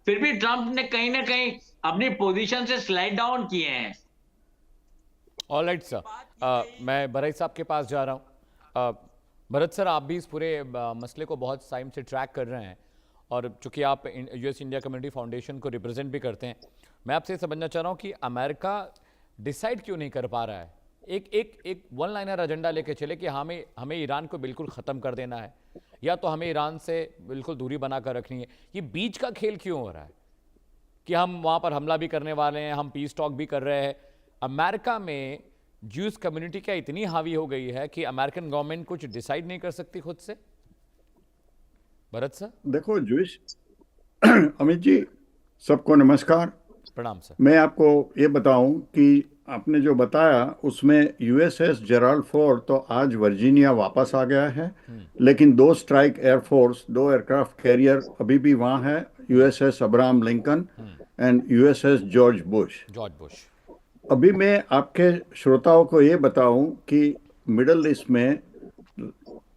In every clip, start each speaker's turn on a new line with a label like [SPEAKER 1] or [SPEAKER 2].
[SPEAKER 1] फिर भी ट्रंप ने कहीं ना कहीं अपनी पोजीशन से स्लाइड डाउन किए हैं।
[SPEAKER 2] ऑल राइट सर, मैं भरत साहब के पास जा रहा हूँ। भरत सर, आप भी इस पूरे मसले को बहुत टाइम से ट्रैक कर रहे हैं और चूंकि आप यूएस इंडिया कम्युनिटी फाउंडेशन को रिप्रेजेंट भी करते हैं, मैं आपसे समझना चाह रहा हूँ कि अमेरिका डिसाइड क्यों नहीं कर पा रहा है, एक वन लाइनर एजेंडा लेके चले कि हमें ईरान को बिल्कुल ख़त्म कर देना है या तो हमें ईरान से बिल्कुल दूरी बनाकर रखनी है। ये बीच का खेल क्यों हो रहा है कि हम वहाँ पर हमला भी करने वाले हैं, हम पीस टॉक भी कर रहे हैं? अमेरिका में ज्यूस कम्युनिटी क्या इतनी हावी हो गई है कि अमेरिकन गवर्नमेंट कुछ डिसाइड नहीं कर सकती खुद से? भरत सर।
[SPEAKER 3] देखो जूश अमित जी, सबको नमस्कार।
[SPEAKER 2] प्रणाम सर।
[SPEAKER 3] मैं आपको ये बताऊं कि आपने जो बताया उसमें यूएसएस जेराल्ड फोर्ड तो आज वर्जीनिया वापस आ गया है, लेकिन दो स्ट्राइक एयरफोर्स, दो एयरक्राफ्ट कैरियर अभी भी वहाँ है, USS Abraham Lincoln and USS George Bush. अभी मैं आपके श्रोताओं को ये बताऊं कि मिडल ईस्ट में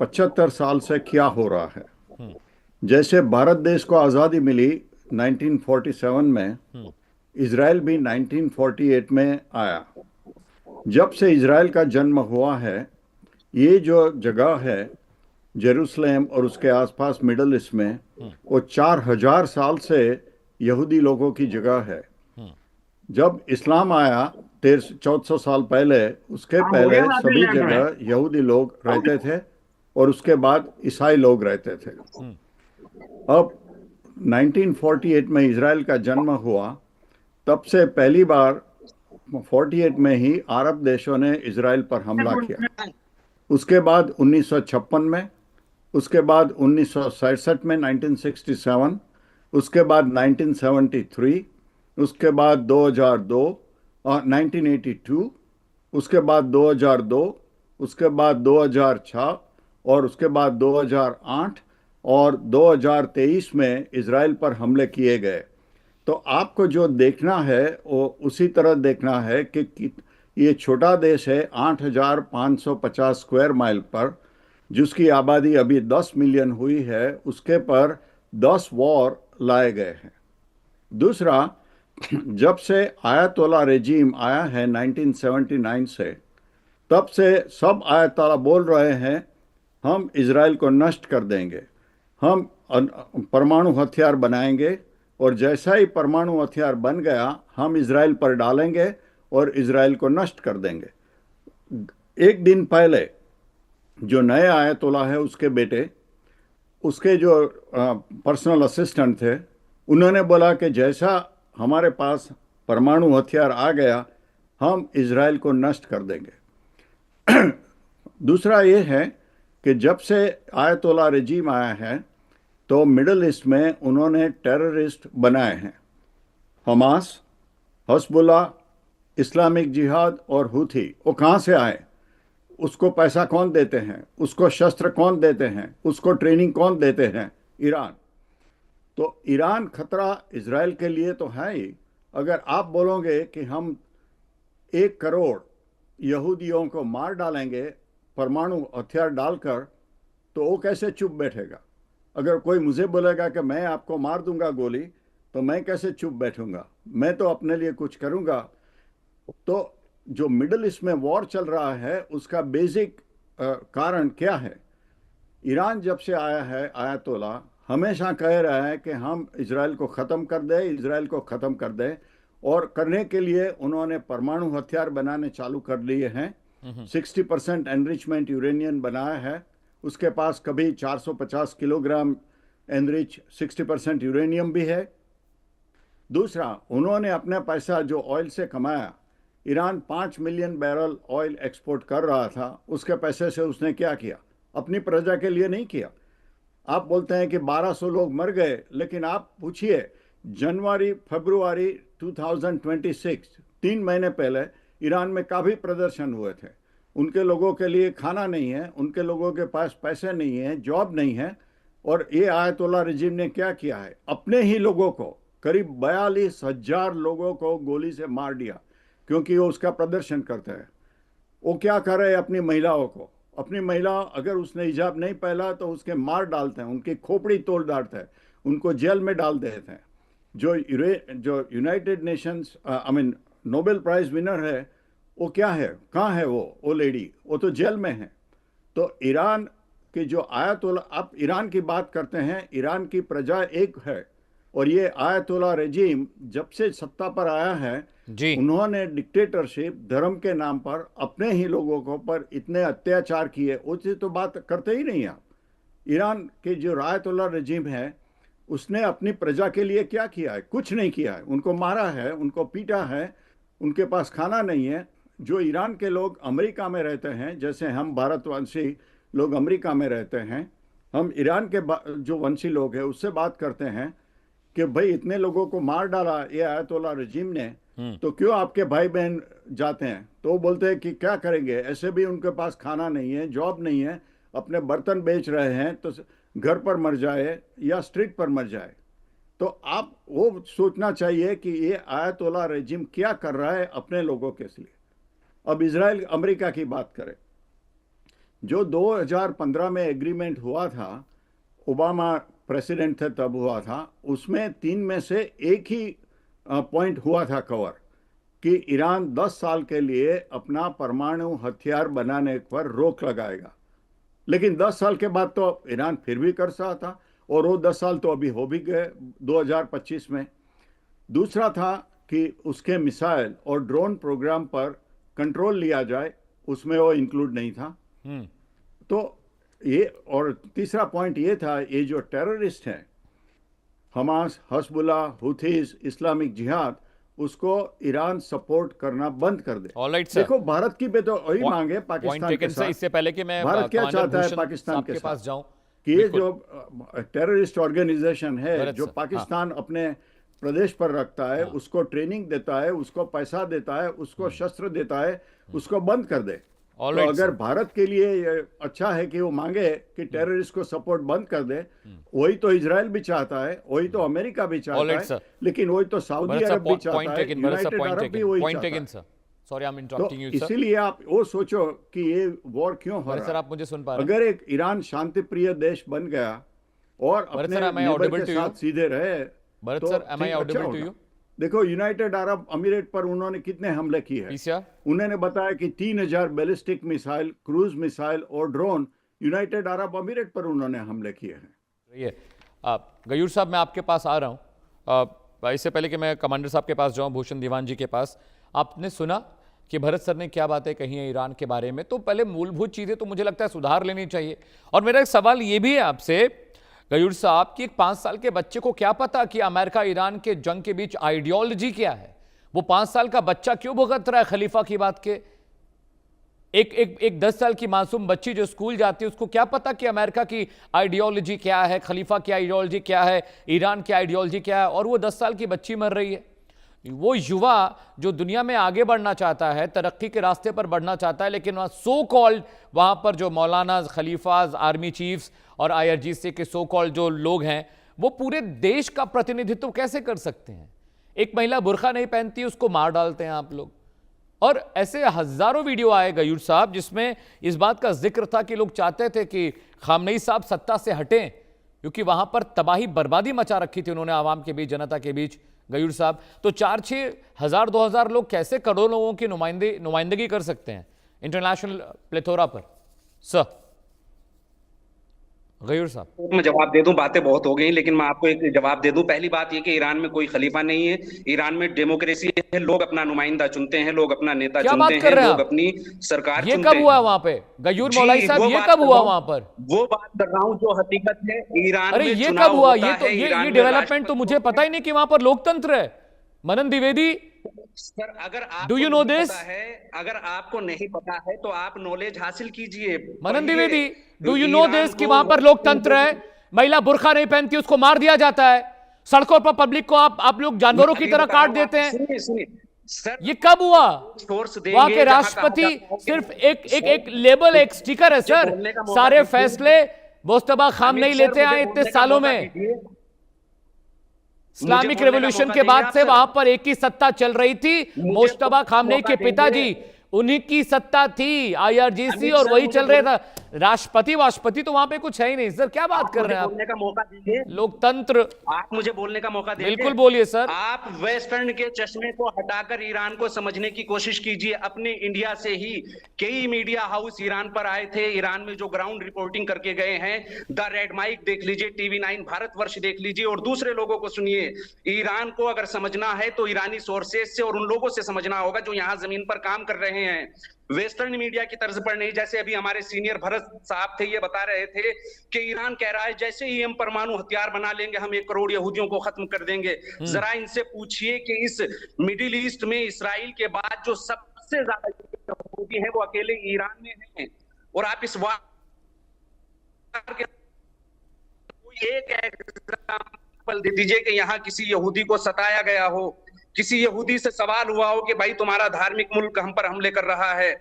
[SPEAKER 3] 75 साल से क्या हो रहा है। जैसे भारत देश को आज़ादी मिली 1947 में, इजराइल भी 1948 में आया। जब से इजराइल का जन्म हुआ है, ये जो जगह है जेरूसलेम और उसके आसपास मिडल ईस्ट में, वो 4000 साल से यहूदी लोगों की जगह है। जब इस्लाम आया 1300-1400 साल पहले, उसके पहले सभी जगह यहूदी लोग रहते थे और उसके बाद ईसाई लोग रहते थे। अब 1948 में इजराइल का जन्म हुआ, तब से पहली बार 48 में ही अरब देशों ने इजराइल पर हमला किया। उसके बाद 1956 में, उसके बाद 1967 में 1967, उसके बाद 1973, उसके बाद 2002 और 1982, उसके बाद 2002, उसके बाद 2006 और उसके बाद 2008 और 2023 में इजराइल पर हमले किए गए। तो आपको जो देखना है वो उसी तरह देखना है कि ये छोटा देश है 8550 स्क्वायर माइल पर, जिसकी आबादी अभी 10 मिलियन हुई है, उसके पर 10 वॉर लाए गए हैं। दूसरा, जब से आयतोला रेजीम आया है 1979 से, तब से सब आयतोला बोल रहे हैं हम इजराइल को नष्ट कर देंगे, हम परमाणु हथियार बनाएंगे और जैसा ही परमाणु हथियार बन गया हम इजराइल पर डालेंगे और इजराइल को नष्ट कर देंगे। एक दिन पहले जो नए आयतोला है उसके बेटे, उसके जो पर्सनल असिस्टेंट थे, उन्होंने बोला कि जैसा हमारे पास परमाणु हथियार आ गया हम इजराइल को नष्ट कर देंगे। दूसरा ये है कि जब से आयतोला रेजीम आया है तो मिडल ईस्ट में उन्होंने टेररिस्ट बनाए हैं, हमास, हस्बुल्ला, इस्लामिक जिहाद और हुथी। वो कहाँ से आए? उसको पैसा कौन देते हैं, उसको शस्त्र कौन देते हैं, उसको ट्रेनिंग कौन देते हैं? ईरान। तो ईरान खतरा इजराइल के लिए तो है ही। अगर आप बोलोगे कि हम 1 करोड़ यहूदियों को मार डालेंगे परमाणु हथियार डालकर, तो वो कैसे चुप बैठेगा? अगर कोई मुझे बोलेगा कि मैं आपको मार दूंगा गोली, तो मैं कैसे चुप बैठूंगा? मैं तो अपने लिए कुछ करूंगा। तो जो मिडल ईस्ट में वॉर चल रहा है उसका बेसिक कारण क्या है? ईरान जब से आया है आयतोला हमेशा कह रहा है कि हम इजराइल को ख़त्म कर दें, इजराइल को ख़त्म कर दें, और करने के लिए उन्होंने परमाणु हथियार बनाने चालू कर लिए हैं। 60% एनरिचमेंट यूरेनियम बनाया है, उसके पास कभी 450 किलोग्राम एनरिच 60% यूरेनियम भी है। दूसरा, उन्होंने अपना पैसा जो ऑयल से कमाया, Iran 5 million barrel oil export कर रहा था, उसके पैसे से उसने क्या किया? अपनी प्रजा के लिए नहीं किया। आप बोलते हैं कि 1200 लोग मर गए, लेकिन आप पूछिए जनवरी फरवरी 2026, 3 महीने पहले ईरान में काफ़ी प्रदर्शन हुए थे। उनके लोगों के लिए खाना नहीं है, उनके लोगों के पास पैसे नहीं है, जॉब नहीं है, और ये आयतोला रजीम ने क्या किया है? अपने ही लोगों को, करीब 42,000 लोगों को गोली से मार दिया, क्योंकि वो उसका प्रदर्शन करते हैं। वो क्या कर रहे हैं? अपनी महिलाओं को, अपनी महिला अगर उसने हिजाब नहीं पहना तो उसके मार डालते हैं, उनकी खोपड़ी तोड़ डालते हैं, उनको जेल में डाल देते हैं। जो United Nations I mean Nobel prize winner है, वो क्या है, कहाँ है वो लेडी? वो तो जेल में है। तो ईरान के जो आयतोला, आप ईरान की बात करते हैं, ईरान की प्रजा एक है, और ये आयतोला रेजिम जब से सत्ता पर आया है
[SPEAKER 2] जी
[SPEAKER 3] उन्होंने डिक्टेटरशिप, धर्म के नाम पर अपने ही लोगों को पर इतने अत्याचार किए, उससे तो बात करते ही नहीं आप। ईरान के जो आयतोला रेजिम है उसने अपनी प्रजा के लिए क्या किया है? कुछ नहीं किया है। उनको मारा है, उनको पीटा है, उनके पास खाना नहीं है। जो ईरान के लोग अमेरिका में रहते हैं, जैसे हम भारतवंशी लोग अमेरिका में रहते हैं, हम ईरान के जो वंशी लोग हैं उससे बात करते हैं कि भाई इतने लोगों को मार डाला ये आयतोला रजीम ने, तो क्यों आपके भाई बहन जाते हैं? तो वो बोलते हैं कि क्या करेंगे, ऐसे भी उनके पास खाना नहीं है, जॉब नहीं है, अपने बर्तन बेच रहे हैं, तो घर पर मर जाए या स्ट्रीट पर मर जाए। तो आप वो सोचना चाहिए कि ये आयतोला रजीम क्या कर रहा है अपने लोगों के लिए। अब इजराइल अमेरिका की बात करें, जो 2015 में एग्रीमेंट हुआ था, ओबामा प्रेसिडेंट थे तब हुआ था, उसमें 3 में से एक ही पॉइंट हुआ था कवर कि ईरान 10 साल के लिए अपना परमाणु हथियार बनाने पर रोक लगाएगा। लेकिन 10 साल के बाद तो ईरान फिर भी कर सकता था, और वो 10 साल तो अभी हो भी गए 2025 में। दूसरा था कि उसके मिसाइल और ड्रोन प्रोग्राम पर कंट्रोल लिया जाए, उसमें वो इंक्लूड नहीं था। तो ये, और तीसरा पॉइंट ये था, ये जो टेररिस्ट हैं हमास, हस्बुल्ला, हुथीज, इस्लामिक जिहाद, उसको ईरान सपोर्ट करना बंद कर दे।
[SPEAKER 2] ऑलराइट सर,
[SPEAKER 3] देखो भारत की भी तो वही मांग है पाकिस्तान के साथ।
[SPEAKER 2] इससे पहले कि मैं
[SPEAKER 3] भारत क्या
[SPEAKER 2] कमांडर
[SPEAKER 3] चाहता है
[SPEAKER 2] भूषण
[SPEAKER 3] पाकिस्तान
[SPEAKER 2] साहब
[SPEAKER 3] के
[SPEAKER 2] के पास
[SPEAKER 3] साथ?
[SPEAKER 2] जाऊं
[SPEAKER 3] कि ये
[SPEAKER 2] बिल्कुल।
[SPEAKER 3] जो टेररिस्ट ऑर्गेनाइजेशन है
[SPEAKER 2] भरत
[SPEAKER 3] जो
[SPEAKER 2] सर,
[SPEAKER 3] पाकिस्तान अपने प्रदेश पर रखता है, उसको ट्रेनिंग देता है, उसको पैसा देता है, उसको शस्त्र देता है, उसको बंद कर दे। तो
[SPEAKER 2] ऑलराइट
[SPEAKER 3] अगर
[SPEAKER 2] सर,
[SPEAKER 3] भारत के लिए ये अच्छा है कि वो मांगे कि टेररिस्ट को सपोर्ट बंद कर दे, वही तो इजराइल भी चाहता है, वही तो अमेरिका भी चाहता
[SPEAKER 2] ऑलराइट
[SPEAKER 3] है,
[SPEAKER 2] सर,
[SPEAKER 3] लेकिन वही तो सऊदी
[SPEAKER 2] भरत
[SPEAKER 3] अरब भी
[SPEAKER 2] सर
[SPEAKER 3] चाहता
[SPEAKER 2] पॉइंट
[SPEAKER 3] है,
[SPEAKER 2] taken, Bharat sir
[SPEAKER 3] united
[SPEAKER 2] point
[SPEAKER 3] अरब भी
[SPEAKER 2] टेकन,
[SPEAKER 3] वही
[SPEAKER 2] पॉइंट
[SPEAKER 3] चाहता
[SPEAKER 2] टेकन
[SPEAKER 3] है।
[SPEAKER 2] Sir. Sorry I am
[SPEAKER 3] to
[SPEAKER 2] interrupting you sir.
[SPEAKER 3] इसीलिए आप वो सोचो कि ये वॉर क्यों हो
[SPEAKER 2] भरत
[SPEAKER 3] रहा
[SPEAKER 2] सर
[SPEAKER 3] है।
[SPEAKER 2] आप मुझे सुन पा रहे हैं?
[SPEAKER 3] अगर एक ईरान शांति प्रिय देश बन गया और
[SPEAKER 2] भरत
[SPEAKER 3] अपने
[SPEAKER 2] sir, am I
[SPEAKER 3] neighbour
[SPEAKER 2] audible
[SPEAKER 3] के
[SPEAKER 2] to you?
[SPEAKER 3] साथ सीधे रहे,
[SPEAKER 2] भरत
[SPEAKER 3] तो
[SPEAKER 2] सर, am I
[SPEAKER 3] ठीक अच्छा
[SPEAKER 2] audible to
[SPEAKER 3] होगा।
[SPEAKER 2] you?
[SPEAKER 3] देखो यूनाइटेड अरब अमीरेट पर उन्होंने कितने हमले किए हैं।
[SPEAKER 2] पीसीआर
[SPEAKER 3] उन्होंने बताया कि 3000 बैलिस्टिक मिसाइल, क्रूज मिसाइल और ड्रोन यूनाइटेड अरब अमीरेट पर उन्होंने हमले किए हैं।
[SPEAKER 2] रही है। गयूर साहब, मैं आपके पास आ रहा हूँ। इससे पहले कि मैं कमांडर साहब के पास जाऊँ, भूषण दीवान जी के पास, आपने सुना कि भरत सर ने क्या बातें कही हैं ईरान के बारे में। तो पहले मूलभूत चीज़ें तो मुझे लगता है सुधार लेनी चाहिए। और मेरा एक सवाल ये भी है आपसे गयूर साहब कि एक 5 साल के बच्चे को क्या पता कि अमेरिका ईरान के जंग के बीच आइडियोलॉजी क्या है? वो 5 साल का बच्चा क्यों भुगत रहा है खलीफा की बात के? एक 10 साल की मासूम बच्ची जो स्कूल जाती है, उसको क्या पता कि अमेरिका की आइडियोलॉजी क्या है, खलीफा की आइडियोलॉजी क्या है, ईरान की आइडियोलॉजी क्या है? और वो 10 साल की बच्ची मर रही है। वो युवा जो दुनिया में आगे बढ़ना चाहता है, तरक्की के रास्ते पर बढ़ना चाहता है, लेकिन वहाँ सो कॉल्ड, वहाँ पर जो मौलाना, खलीफाज, आर्मी चीफ्स और IRGC के सो कॉल्ड जो लोग हैं, वो पूरे देश का प्रतिनिधित्व कैसे कर सकते हैं? एक महिला बुर्का नहीं पहनती, उसको मार डालते हैं आप लोग। और ऐसे हजारों वीडियो आए गयूर साहब जिसमें इस बात का जिक्र था कि लोग चाहते थे कि खामनेई साहब सत्ता से हटें, क्योंकि वहां पर तबाही बर्बादी मचा रखी थी उन्होंने आवाम के बीच, जनता के बीच। गयूर साहब, तो 4-6 हजार 2,000 लोग कैसे करोड़ों लोगों की नुमाइंदगी कर सकते हैं इंटरनेशनल प्लेथोरा पर? सर गयूर साहब,
[SPEAKER 4] मैं जवाब दे दूं, बातें बहुत हो गई, लेकिन मैं आपको एक जवाब दे दूं। पहली बात ये कि ईरान में कोई खलीफा नहीं है, ईरान में डेमोक्रेसी है, लोग अपना नुमाइंदा चुनते हैं, लोग अपना नेता
[SPEAKER 2] क्या
[SPEAKER 4] चुनते
[SPEAKER 2] बात कर
[SPEAKER 4] हैं,
[SPEAKER 2] रहे हैं
[SPEAKER 4] लोग
[SPEAKER 2] आप?
[SPEAKER 4] अपनी सरकार
[SPEAKER 2] ये
[SPEAKER 4] चुनते
[SPEAKER 2] कब
[SPEAKER 4] हैं।
[SPEAKER 2] हुआ वहां पे? गयूर
[SPEAKER 4] जी,
[SPEAKER 2] मौलाई साहब,
[SPEAKER 4] वो
[SPEAKER 2] ये
[SPEAKER 4] बात
[SPEAKER 2] कब
[SPEAKER 4] कर
[SPEAKER 2] हुआ
[SPEAKER 4] रहा हूं,
[SPEAKER 2] वहां पर?
[SPEAKER 4] वो बात कर रहा हूं जो हकीकत है। ईरान
[SPEAKER 2] अरे
[SPEAKER 4] में
[SPEAKER 2] ये
[SPEAKER 4] चुनाव
[SPEAKER 2] कब हुआ?
[SPEAKER 4] होता
[SPEAKER 2] ये तो
[SPEAKER 4] है, ईरान
[SPEAKER 2] ये
[SPEAKER 4] में
[SPEAKER 2] डेवलपमेंट तो मुझे पता ही नहीं कि वहां पर लोकतंत्र है। मनन द्विवेदी,
[SPEAKER 4] सर, अगर
[SPEAKER 2] Do you
[SPEAKER 4] आपको
[SPEAKER 2] know
[SPEAKER 4] नहीं
[SPEAKER 2] this?
[SPEAKER 4] पता है, अगर आपको नहीं पता है तो आप नॉलेज हासिल कीजिए,
[SPEAKER 2] मनन
[SPEAKER 4] पढ़िए।
[SPEAKER 2] Dwivedi, do you know
[SPEAKER 4] Iran
[SPEAKER 2] this कि
[SPEAKER 4] को
[SPEAKER 2] वहां पर लोकतंत्र है? महिला बुर्का नहीं पहनती, उसको मार दिया जाता है। सड़कों पर पब्लिक को आप लोग जानवरों की
[SPEAKER 4] अभी
[SPEAKER 2] तरह
[SPEAKER 4] बता
[SPEAKER 2] काट
[SPEAKER 4] रहा हूं,
[SPEAKER 2] देते हैं।
[SPEAKER 4] सुनिए सुनिए सर,
[SPEAKER 2] ये कब हुआ?
[SPEAKER 4] सोर्स देंगे
[SPEAKER 2] वहां के
[SPEAKER 4] जहां
[SPEAKER 2] राष्ट्रपति
[SPEAKER 4] कहा जाता है कि-
[SPEAKER 2] सिर्फ एक लेबल, एक स्टिकर है सर।
[SPEAKER 4] बोलने का मौका
[SPEAKER 2] सारे
[SPEAKER 4] दीजिए।
[SPEAKER 2] फैसले मोस्तफा खामनेई
[SPEAKER 4] अमित सर,
[SPEAKER 2] लेते आए
[SPEAKER 4] मुझे
[SPEAKER 2] इतने
[SPEAKER 4] बोलने का
[SPEAKER 2] सालों
[SPEAKER 4] मौका
[SPEAKER 2] में।
[SPEAKER 4] दीजिए।
[SPEAKER 2] इस्लामिक
[SPEAKER 4] बोलने का
[SPEAKER 2] रेवोल्यूशन
[SPEAKER 4] मौका
[SPEAKER 2] के बाद
[SPEAKER 4] दीजिए
[SPEAKER 2] से
[SPEAKER 4] आप,
[SPEAKER 2] वहां पर एक ही सत्ता चल रही थी,
[SPEAKER 4] मुझे
[SPEAKER 2] मोस्तफा खामनेई
[SPEAKER 4] मौका
[SPEAKER 2] के
[SPEAKER 4] दीजिए।
[SPEAKER 2] पिताजी, उन्हीं की सत्ता थी, IRGC,
[SPEAKER 4] अमित
[SPEAKER 2] और
[SPEAKER 4] सर,
[SPEAKER 2] वही
[SPEAKER 4] मुझे
[SPEAKER 2] चल रहा था। राष्ट्रपति तो वहां पे कुछ है ही नहीं सर, क्या बात कर रहे हैं
[SPEAKER 4] बोलने
[SPEAKER 2] आप?
[SPEAKER 4] का मौका दीजिए,
[SPEAKER 2] लोकतंत्र।
[SPEAKER 4] आप मुझे बोलने का मौका दीजिए।
[SPEAKER 2] बिल्कुल बोलिए सर।
[SPEAKER 4] आप वेस्टर्न के चश्मे को हटाकर ईरान को समझने की कोशिश कीजिए। अपने इंडिया से ही कई मीडिया हाउस ईरान पर आए थे, ईरान में जो ग्राउंड रिपोर्टिंग करके गए हैं, द रेड माइक देख लीजिए, TV9 भारतवर्ष देख लीजिए और दूसरे लोगों को सुनिए। ईरान को अगर समझना है तो ईरानी सोर्सेस से और उन लोगों से समझना होगा जो यहां जमीन पर काम कर रहे हैं, वेस्टर्न मीडिया की तर्ज पर नहीं। जैसे अभी हमारे सीनियर भरत साहब थे, ये बता रहे थे कि ईरान कह रहा है जैसे ही हम परमाणु हथियार बना लेंगे हम 1 करोड़ यहूदियों को खत्म कर देंगे। जरा इनसे पूछिए कि इस मिडिल ईस्ट में इसराइल के बाद जो सबसे ज्यादा यहूदी हैं वो अकेले ईरान में हैं। और आप इस वार के कोई एक एग्जाम्पल दे दीजिए कि यहाँ किसी यहूदी को सताया गया हो, किसी यहूदी से सवाल हुआ हो कि भाई तुम्हारा धार्मिक मुल्क हम पर हमले कर रहा है।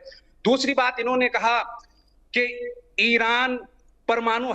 [SPEAKER 4] दूसरी बात इन्होंने कहा कि ईरान परमाणु